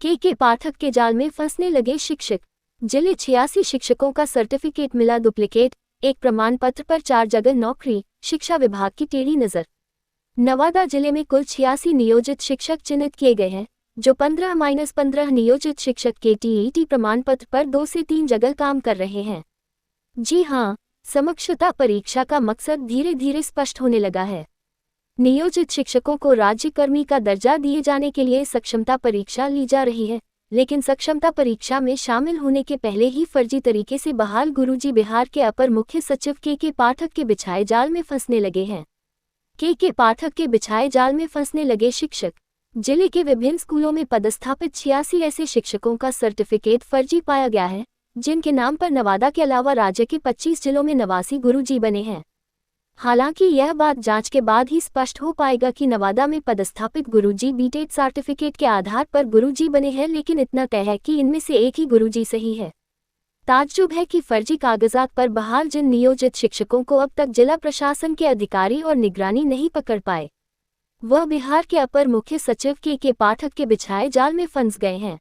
के पाठक के जाल में फंसने लगे शिक्षक। जिले 86 शिक्षकों का सर्टिफिकेट मिला डुप्लीकेट, एक प्रमाण पत्र पर 4 जगह नौकरी, शिक्षा विभाग की टेढ़ी नजर। नवादा जिले में कुल 86 नियोजित शिक्षक चिन्हित किए गए हैं, जो 15-15 नियोजित शिक्षक के टीईटी प्रमाण पत्र पर 2 से 3 जगह काम कर रहे हैं। जी हां, समकक्षता परीक्षा का मकसद धीरे धीरे स्पष्ट होने लगा है। नियोजित शिक्षकों को राज्यकर्मी का दर्जा दिए जाने के लिए सक्षमता परीक्षा ली जा रही है, लेकिन सक्षमता परीक्षा में शामिल होने के पहले ही फर्जी तरीके से बहाल गुरुजी बिहार के अपर मुख्य सचिव के पाठक के बिछाए जाल में फंसने लगे हैं। के पाठक के बिछाए जाल में फंसने लगे शिक्षक। जिले के विभिन्न स्कूलों में पदस्थापित 86 ऐसे शिक्षकों का सर्टिफिकेट फर्जी पाया गया है, जिनके नाम पर नवादा के अलावा राज्य के 25 जिलों में 89 गुरुजी बने हैं। हालांकि यह बात जांच के बाद ही स्पष्ट हो पाएगा कि नवादा में पदस्थापित गुरुजी बीटेड सर्टिफिकेट के आधार पर गुरुजी बने हैं, लेकिन इतना तय है कि इनमें से एक ही गुरुजी सही है। ताज्जुब है कि फर्जी कागजात पर बहाल जिन नियोजित शिक्षकों को अब तक जिला प्रशासन के अधिकारी और निगरानी नहीं पकड़ पाए, वह बिहार के अपर मुख्य सचिव के पाठक के बिछाए जाल में फंस गए हैं।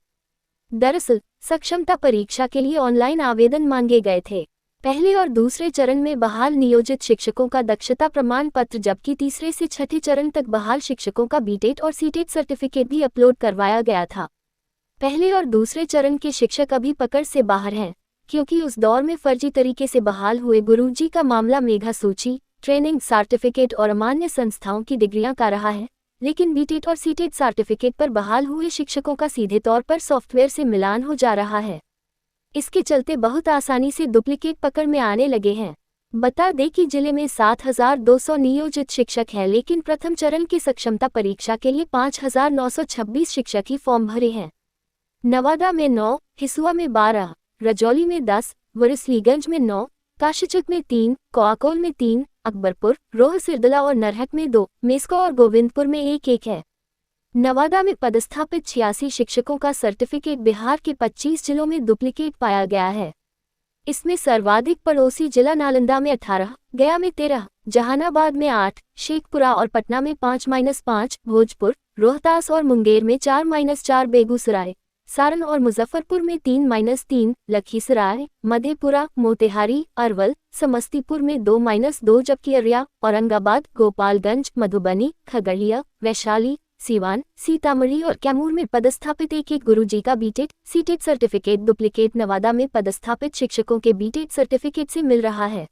दरअसल सक्षमता परीक्षा के लिए ऑनलाइन आवेदन मांगे गए थे। पहले और दूसरे चरण में बहाल नियोजित शिक्षकों का दक्षता प्रमाण पत्र, जबकि तीसरे से छठे चरण तक बहाल शिक्षकों का बीटेड और सीटेड सर्टिफिकेट भी अपलोड करवाया गया था। पहले और दूसरे चरण के शिक्षक अभी पकड़ से बाहर हैं, क्योंकि उस दौर में फर्जी तरीके से बहाल हुए गुरुजी का मामला मेधा सूची, ट्रेनिंग सर्टिफिकेट और अमान्य संस्थाओं की डिग्रियां का रहा है, लेकिन बीटेड और सीटेड सर्टिफिकेट पर बहाल हुए शिक्षकों का सीधे तौर पर सॉफ्टवेयर से मिलान हो जा रहा है। इसके चलते बहुत आसानी से डुप्लीकेट पकड़ में आने लगे हैं। बता दें कि जिले में 7,200 नियोजित शिक्षक हैं, लेकिन प्रथम चरण की सक्षमता परीक्षा के लिए 5,926 शिक्षक ही फॉर्म भरे हैं। नवादा में 9, हिसुआ में 12, रजौली में 10, वरिसलीगंज में 9, काशीचक में 3, कोआकोल में 3, अकबरपुर, रोह, सिरदला और नरहट में 2, मेस्को और गोविंदपुर में 1-1 है। नवादा में पदस्थापित 86 शिक्षकों का सर्टिफिकेट बिहार के 25 जिलों में डुप्लीकेट पाया गया है। इसमें सर्वाधिक पड़ोसी जिला नालंदा में 18, गया में 13, जहानाबाद में 8, शेखपुरा और पटना में 5-5, भोजपुर, रोहतास और मुंगेर में 4-4, बेगूसराय, सारण और मुजफ्फरपुर में 3-3, लखीसराय, मधेपुरा, मोतिहारी, अरवल, समस्तीपुर में 2-2, जबकि अररिया, औरंगाबाद, गोपालगंज, मधुबनी, खगड़िया, वैशाली, सीवान, सीतामढ़ी और कैमूर में पदस्थापित एक गुरुजी का बीटेड, सीटेड सर्टिफिकेट डुप्लीकेट नवादा में पदस्थापित शिक्षकों के बीटेड सर्टिफिकेट से मिल रहा है।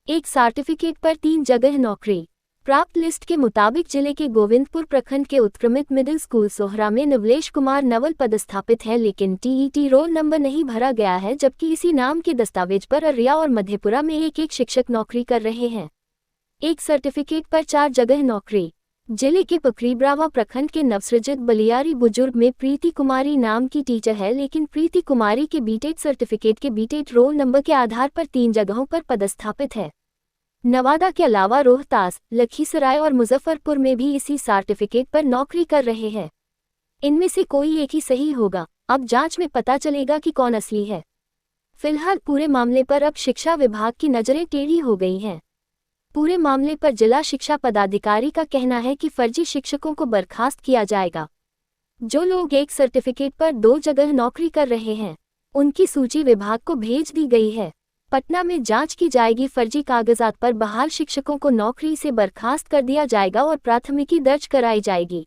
एक सर्टिफिकेट पर 3 जगह नौकरी। प्राप्त लिस्ट के मुताबिक जिले के गोविंदपुर प्रखंड के उत्क्रमित मिडिल स्कूल सोहरा में नवलेश कुमार नवल पदस्थापित है, लेकिन टीईटी रोल नंबर नहीं भरा गया है, जबकि इसी नाम के दस्तावेज पर अररिया और मधेपुरा में एक शिक्षक नौकरी कर रहे हैं। एक सर्टिफिकेट पर 4 जगह नौकरी। जिले के पकरीब्रावा प्रखंड के नवसृजित बलियारी बुजुर्ग में प्रीति कुमारी नाम की टीचर है, लेकिन प्रीति कुमारी के बीटेड सर्टिफिकेट के बीटेड रोल नंबर के आधार पर 3 जगहों पर पदस्थापित है। नवादा के अलावा रोहतास, लखीसराय और मुजफ्फरपुर में भी इसी सर्टिफिकेट पर नौकरी कर रहे हैं। इनमें से कोई एक ही सही होगा। अब जांच में पता चलेगा कि कौन असली है। फिलहाल पूरे मामले पर अब शिक्षा विभाग की नजरें टेढ़ी हो गई हैं। पूरे मामले पर जिला शिक्षा पदाधिकारी का कहना है कि फर्जी शिक्षकों को बर्खास्त किया जाएगा। जो लोग एक सर्टिफिकेट पर 2 जगह नौकरी कर रहे हैं, उनकी सूची विभाग को भेज दी गई है। पटना में जांच की जाएगी। फर्जी कागजात पर बहाल शिक्षकों को नौकरी से बर्खास्त कर दिया जाएगा और प्राथमिकी दर्ज कराई जाएगी।